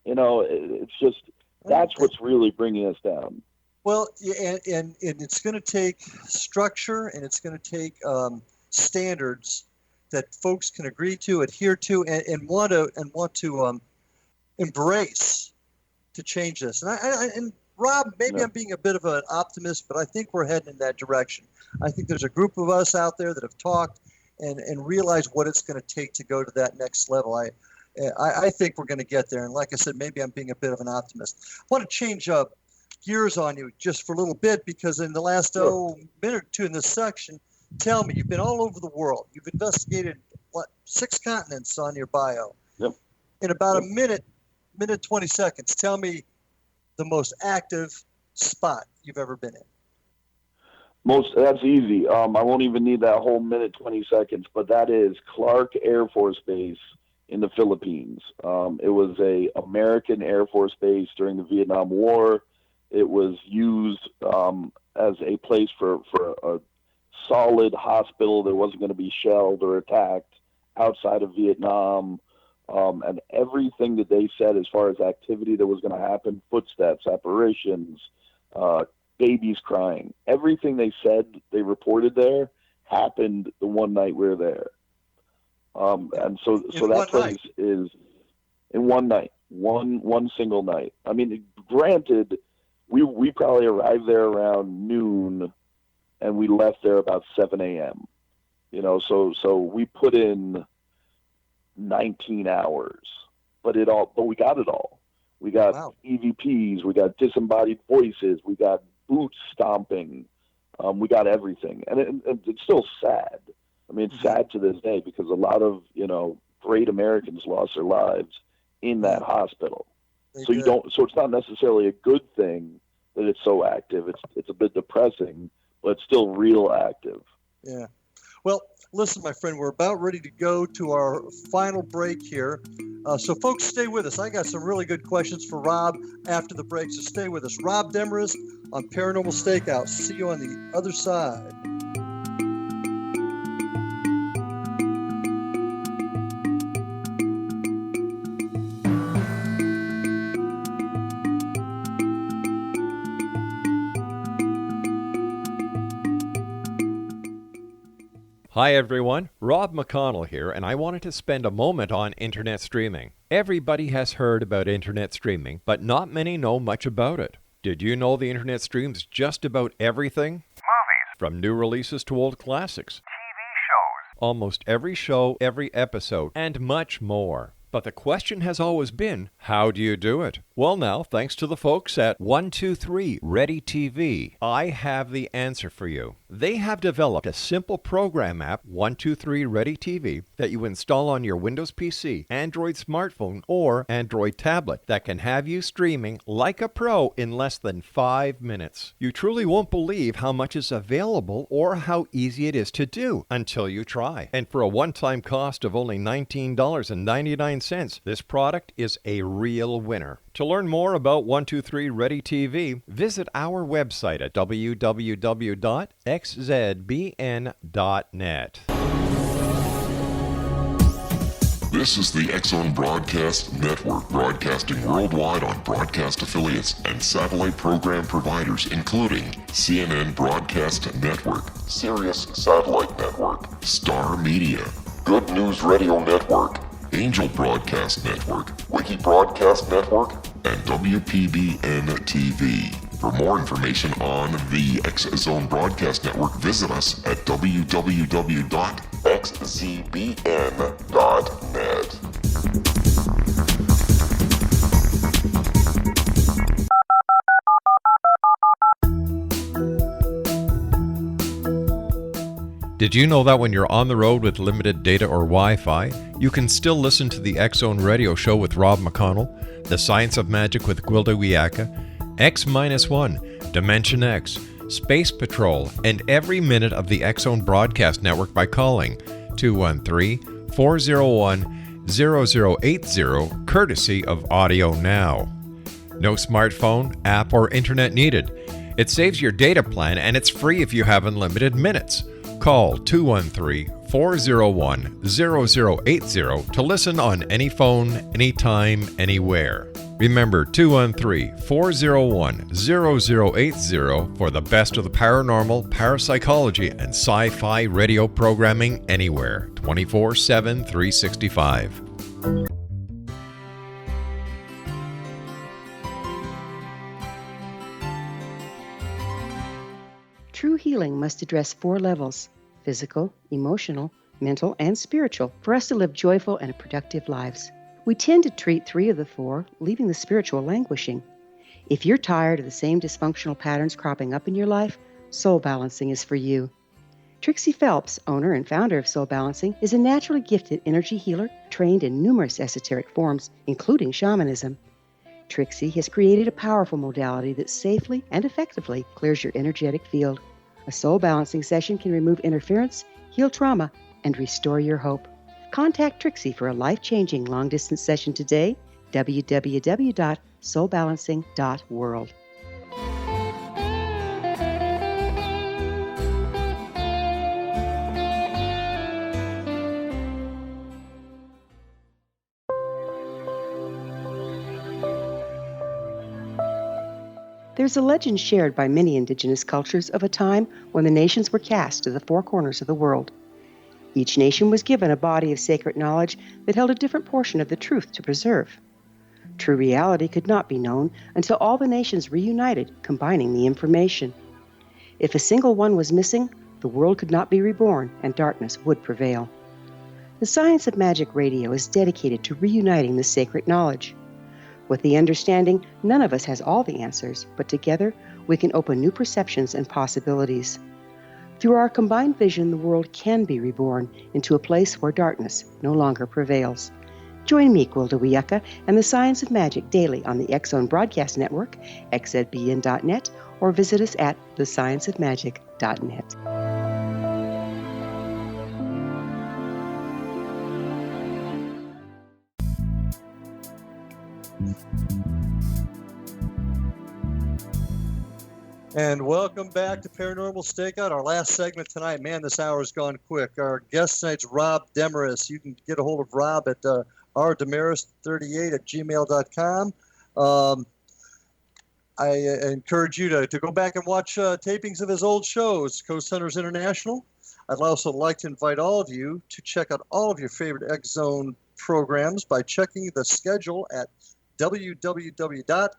It's just, that's what's really bringing us down. Well, and it's going to take structure, and it's going to take standards that folks can agree to, adhere to, and want to embrace to change this. And Rob, maybe I'm being a bit of an optimist, but I think we're heading in that direction. I think there's a group of us out there that have talked and realized what it's going to take to go to that next level. I think we're going to get there. And like I said, maybe I'm being a bit of an optimist. I want to change up gears on you just for a little bit, because in the last minute or two in this section, tell me, you've been all over the world. You've investigated, 6 continents on your bio. Yep. In about a minute 20 seconds, tell me the most active spot you've ever been in. That's easy. I won't even need that whole minute, 20 seconds, but that is Clark Air Force Base in the Philippines. It was a American Air Force base during the Vietnam War. It was used as a place for a solid hospital that wasn't going to be shelled or attacked outside of Vietnam. And everything that they said as far as activity that was going to happen, footsteps, apparitions, babies crying, everything they said they reported there happened the one night we were there. And so that place is in one night, one single night. I mean, granted, we probably arrived there around noon and we left there about 7 a.m. So we put in 19 hours, but we got it all. We got EVPs, we got disembodied voices, we got boots stomping, we got everything. And it's still sad. I mean, it's sad to this day because a lot of, great Americans lost their lives in that hospital. So it's not necessarily a good thing that it's so active. It's a bit depressing, but it's still real active. Yeah. Well, listen, my friend, we're about ready to go to our final break here. So folks, stay with us. I got some really good questions for Rob after the break, so stay with us. Rob Demarest on Paranormal Stakeout. See you on the other side. Hi everyone, Rob McConnell here, and I wanted to spend a moment on internet streaming. Everybody has heard about internet streaming, but not many know much about it. Did you know the internet streams just about everything? Movies. From new releases to old classics. TV shows. Almost every show, every episode, and much more. But the question has always been, how do you do it? Well now, thanks to the folks at 123 Ready TV, I have the answer for you. They have developed a simple program app, 123 Ready TV, that you install on your Windows PC, Android smartphone, or Android tablet that can have you streaming like a pro in less than 5 minutes. You truly won't believe how much is available or how easy it is to do until you try. And for a one-time cost of only $19.99, this product is a real winner. To learn more about 123 Ready TV, visit our website at www.xzbn.net. This is the X-Zone Broadcast Network, broadcasting worldwide on broadcast affiliates and satellite program providers, including CNN Broadcast Network, Sirius Satellite Network, Star Media, Good News Radio Network, Angel Broadcast Network, Wiki Broadcast Network, and WPBN TV. For more information on the X-Zone Broadcast Network, visit us at www.xzbn.net. Did you know that when you're on the road with limited data or Wi-Fi, you can still listen to the X-Zone Radio Show with Rob McConnell, The Science of Magic with Gwilda Wiyaka, X-1, Dimension X, Space Patrol, and every minute of the X-Zone Broadcast Network by calling 213-401-0080, courtesy of Audio Now. No smartphone, app, or internet needed. It saves your data plan and it's free if you have unlimited minutes. Call 213-401-0080 to listen on any phone, anytime, anywhere. Remember 213-401-0080 for the best of the paranormal, parapsychology, and sci-fi radio programming anywhere, 24/7, 365. True healing must address 4 levels: physical, emotional, mental, and spiritual, for us to live joyful and productive lives. We tend to treat 3 of the 4, leaving the spiritual languishing. If you're tired of the same dysfunctional patterns cropping up in your life, Soul Balancing is for you. Trixie Phelps, owner and founder of Soul Balancing, is a naturally gifted energy healer trained in numerous esoteric forms, including shamanism. Trixie has created a powerful modality that safely and effectively clears your energetic field. A soul balancing session can remove interference, heal trauma, and restore your hope. Contact Trixie for a life-changing long-distance session today, www.soulbalancing.world. There's a legend shared by many indigenous cultures of a time when the nations were cast to the 4 corners of the world. Each nation was given a body of sacred knowledge that held a different portion of the truth to preserve. True reality could not be known until all the nations reunited, combining the information. If a single one was missing, the world could not be reborn and darkness would prevail. The Science of Magic Radio is dedicated to reuniting the sacred knowledge. With the understanding, none of us has all the answers, but together we can open new perceptions and possibilities. Through our combined vision, the world can be reborn into a place where darkness no longer prevails. Join me, Gwilda Wiyaka, and the Science of Magic daily on the X-Zone Broadcast Network, xzbn.net, or visit us at thescienceofmagic.net. And welcome back to Paranormal Stakeout, our last segment tonight. Man, this hour has gone quick. Our guest tonight's Rob Demarest. You can get a hold of Rob at rdemarest38@gmail.com. I encourage you to go back and watch tapings of his old shows, Coast Hunters International. I'd also like to invite all of you to check out all of your favorite X-Zone programs by checking the schedule at www.xzbn.net,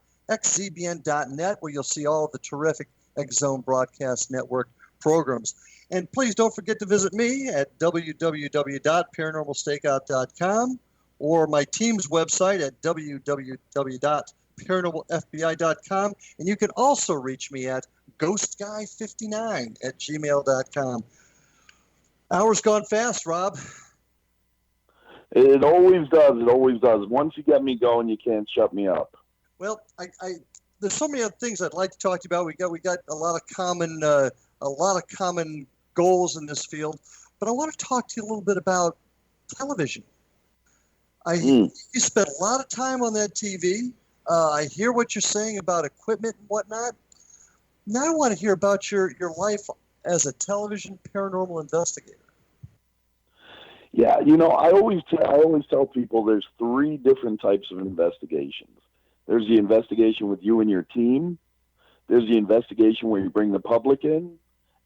where you'll see all of the terrific X-Zone Broadcast Network programs. And please don't forget to visit me at www.paranormalstakeout.com or my team's website at www.paranormalfbi.com. And you can also reach me at ghostguy59@gmail.com. Hour's gone fast, Rob. It always does. It always does. Once you get me going, you can't shut me up. Well, there's so many other things I'd like to talk to you about. We got a lot of common goals in this field, but I want to talk to you a little bit about television. You spent a lot of time on that TV. I hear what you're saying about equipment and whatnot. Now I want to hear about your life as a television paranormal investigator. Yeah, you know, I always tell people there's three different types of investigations. There's the investigation with you and your team. There's the investigation where you bring the public in,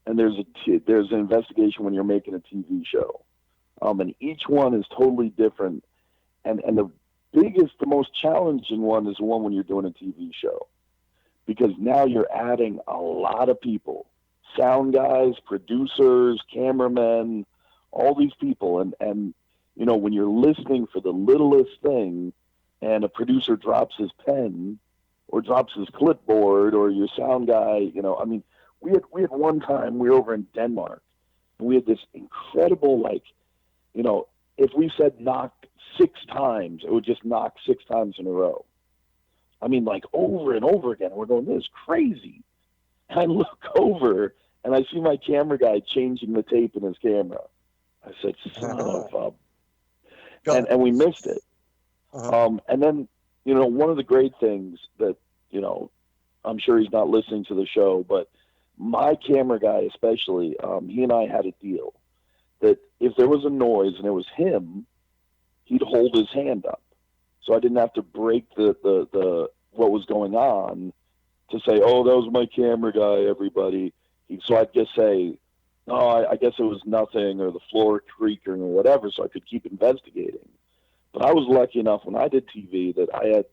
and there's an investigation when you're making a TV show. And each one is totally different. And the most challenging one is the one when you're doing a TV show, because now you're adding a lot of people, sound guys, producers, cameramen, all these people. And you know, when you're listening for the littlest thing and a producer drops his pen or drops his clipboard, or your sound guy, you know, I mean, we had one time we were over in Denmark, and we had this incredible, like, you know, if we said knock 6 times, it would just knock 6 times in a row. I mean, like over and over again. We're going, this is crazy. And I look over and I see my camera guy changing the tape in his camera. I said, son of a... And we missed it. And then, you know, one of the great things that, you know, I'm sure he's not listening to the show, but my camera guy especially, he and I had a deal that if there was a noise and it was him, he'd hold his hand up. So I didn't have to break the what was going on to say, oh, that was my camera guy, everybody. So I'd just say, no, I guess it was nothing, or the floor creaking or whatever, so I could keep investigating. But I was lucky enough when I did TV that I had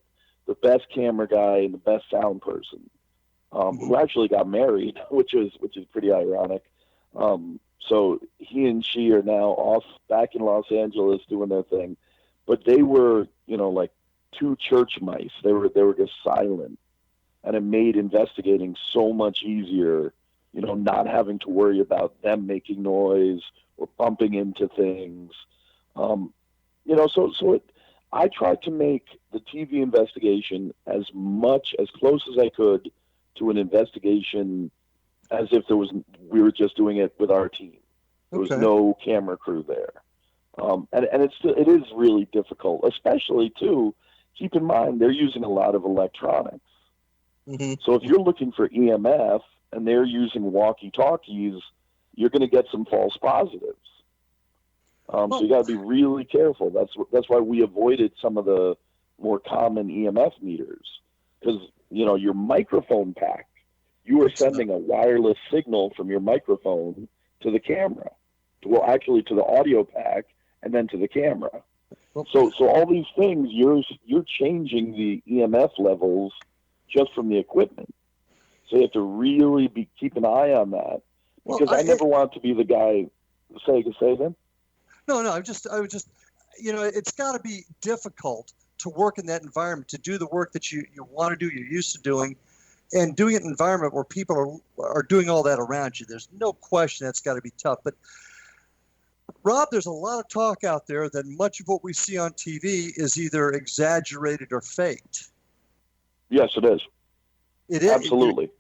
the best camera guy and the best sound person, who actually got married, which is pretty ironic. So he and she are now off back in Los Angeles doing their thing. But they were, you know, like 2 church mice. They were just silent, and it made investigating so much easier. You know, not having to worry about them making noise or bumping into things. You know, I tried to make the TV investigation as close as I could to an investigation as if we were just doing it with our team. There was no camera crew there. And it is really difficult, especially too, keep in mind, they're using a lot of electronics. So if you're looking for EMF and they're using walkie-talkies, you're going to get some false positives. So you got to be really careful. That's why we avoided some of the more common EMF meters, because, you know, your microphone pack, you are sending a wireless signal from your microphone to the camera, to the audio pack, and then to the camera. So all these things, you're changing the EMF levels just from the equipment. So you have to really keep an eye on that, because I never want to be the guy. Say then. No, I would just, you know, it's got to be difficult to work in that environment, to do the work that you want to do, you're used to doing, and doing it in an environment where people are doing all that around you. There's no question that's got to be tough. But Rob, there's a lot of talk out there that much of what we see on TV is either exaggerated or faked. Yes, it is. It is? Absolutely.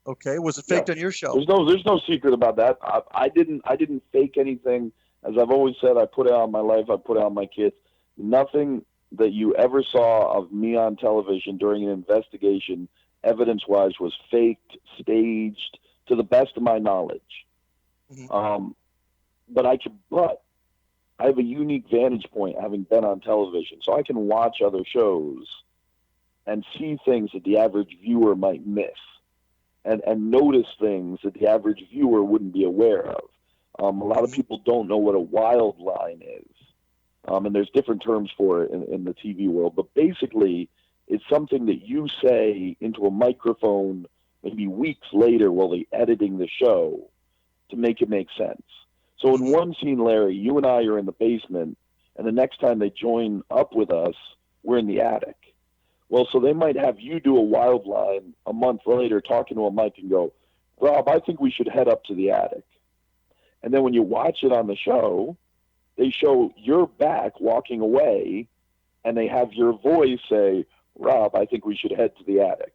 Okay. Was it faked on your show? There's no secret about that. I didn't fake anything. As I've always said, I put it on my life. I put it on my kids. Nothing that you ever saw of me on television during an investigation, evidence-wise, was faked, staged, to the best of my knowledge. But I have a unique vantage point having been on television, so I can watch other shows and see things that the average viewer might miss, and notice things that the average viewer wouldn't be aware of. A lot of people don't know what a wild line is, and there's different terms for it in the TV world, but basically it's something that you say into a microphone maybe weeks later while they're editing the show to make it make sense. So in one scene, Larry, you and I are in the basement, and the next time they join up with us, we're in the attic. Well, so they might have you do a wild line a month later talking to a mic and go, Rob, I think we should head up to the attic. And then when you watch it on the show, they show your back walking away, and they have your voice say, Rob, I think we should head to the attic.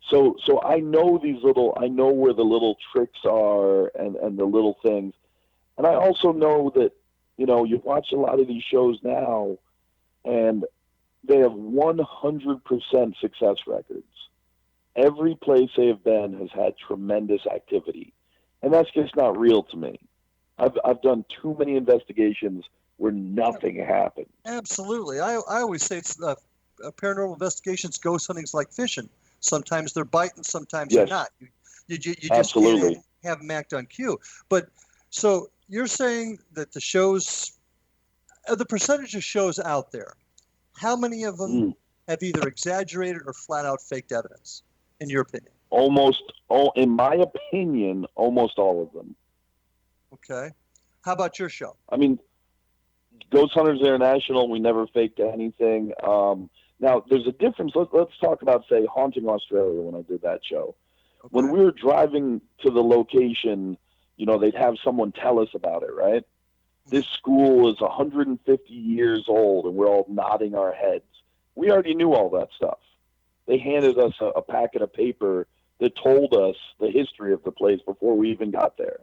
So I know I know where the little tricks are and the little things. And I also know that, you know, you watch a lot of these shows now, and they have 100% success records. Every place they have been has had tremendous activity. And that's just not real to me. I've done too many investigations where nothing happened. Absolutely. I always say it's paranormal investigations, ghost hunting's like fishing. Sometimes they're biting, sometimes Yes. they're not. You just Absolutely. can't have them act on cue. But so you're saying that the shows, the percentage of shows out there, how many of them have either exaggerated or flat out faked evidence, in your opinion? Almost all, in my opinion, almost all of them. Okay. How about your show? I mean, Ghost Hunters International, we never faked anything. Now, there's a difference. Let's talk about, say, Haunting Australia when I did that show. Okay. When we were driving to the location, you know, they'd have someone tell us about it, right? This school is 150 years old, and we're all nodding our heads. We already knew all that stuff. They handed us a packet of paper that told us the history of the place before we even got there,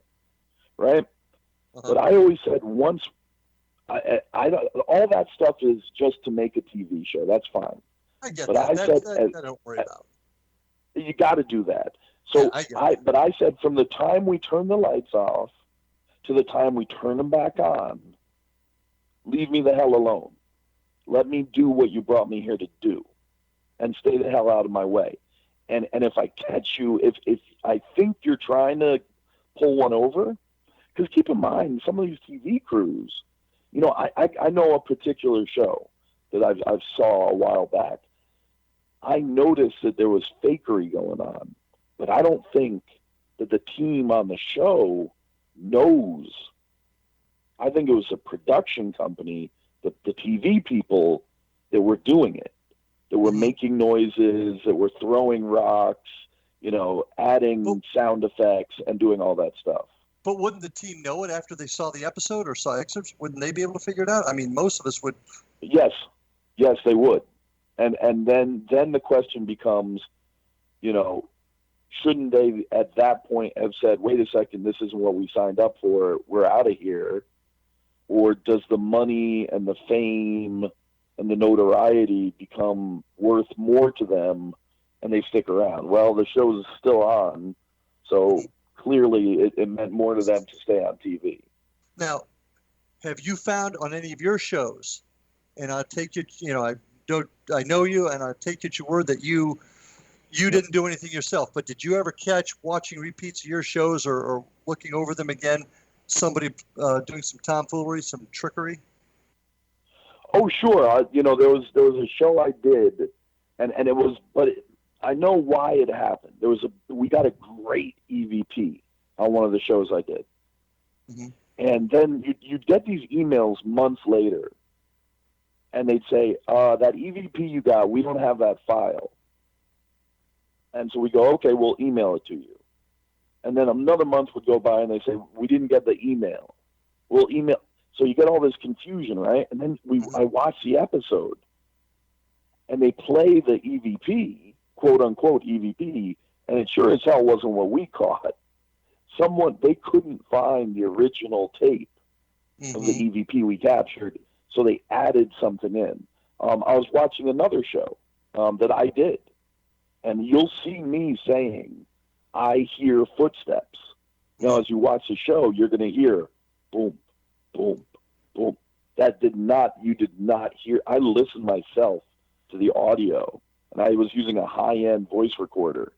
right? But I always said once, all that stuff is just to make a TV show. That's fine. I get But that. I don't worry about it. You got to do that. So I but I said from the time we turn the lights off to the time we turn them back on, leave me the hell alone. Let me do what you brought me here to do, and stay the hell out of my way. And if I catch you, if I think you're trying to pull one over, because keep in mind, some of these TV crews, you know, I know a particular show that I've saw a while back. I noticed that there was fakery going on, but I don't think that the team on the show knows. I think it was a production company, the TV people that were doing it, that were making noises, that were throwing rocks, you know, adding sound effects and doing all that stuff. But wouldn't the team know it after they saw the episode or saw excerpts? Wouldn't they be able to figure it out? I mean, most of us would. Yes, they would. And then the question becomes, you know, shouldn't they at that point have said, wait a second, this isn't what we signed up for, we're out of here? Or does the money and the fame and the notoriety become worth more to them and they stick around? Well, the show is still on, so clearly it meant more to them to stay on TV. Now, have you found on any of your shows, and I take it, you know, I know you, and I take it your word that you didn't do anything yourself, but did you ever catch, watching repeats of your shows or looking over them again, somebody doing some tomfoolery, some trickery? Oh, sure. You know, there was a show I did, and it was, I know why it happened. We got a great EVP on one of the shows I did. Mm-hmm. And then you'd get these emails months later, and they'd say, that EVP you got, we don't have that file. And so we go, okay, we'll email it to you. And then another month would go by, and they say, we didn't get the email. We'll email. So you get all this confusion, right? And then I watch the episode, and they play the EVP, quote unquote EVP, and it sure as hell wasn't what we caught. They couldn't find the original tape of the EVP we captured, so they added something in. I was watching another show that I did, and you'll see me saying, I hear footsteps. Now, as you watch the show, you're going to hear boom, boom, boom. You did not hear. I listened myself to the audio, and I was using a high-end voice recorder.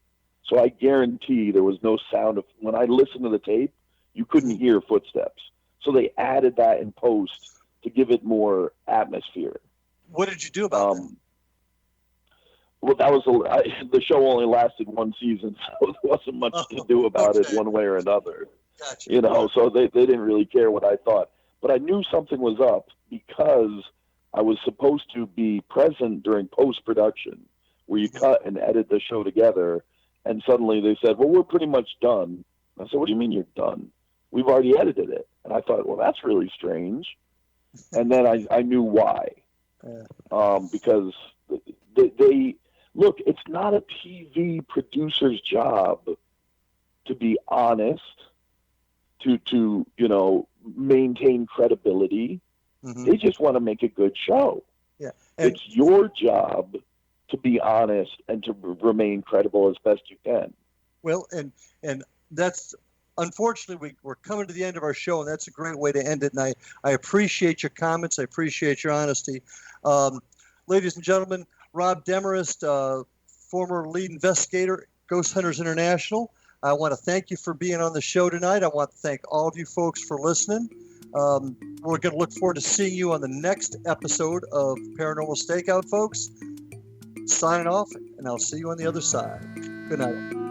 So I guarantee there was no sound of, when I listened to the tape, you couldn't hear footsteps. So they added that in post to give it more atmosphere. What did you do about that? Well, that was the show only lasted one season, so there wasn't much to do about it one way or another. Gotcha. You know, so they didn't really care what I thought. But I knew something was up because I was supposed to be present during post-production, where you cut and edit the show together, and suddenly they said, well, we're pretty much done. I said, what do you mean you're done? We've already edited it. And I thought, well, that's really strange. And then I knew why. Because they look, it's not a TV producer's job to be honest, to you know, maintain credibility. They just want to make a good show. Yeah, it's your job to be honest and to remain credible as best you can. Well, and that's unfortunately, we're coming to the end of our show, and that's a great way to end it. And I appreciate your comments. I appreciate your honesty. Ladies and gentlemen, Rob Demarest, former lead investigator, Ghost Hunters International. I want to thank you for being on the show tonight. I want to thank all of you folks for listening. We're going to look forward to seeing you on the next episode of Paranormal Stakeout, folks. Signing off, and I'll see you on the other side. Good night.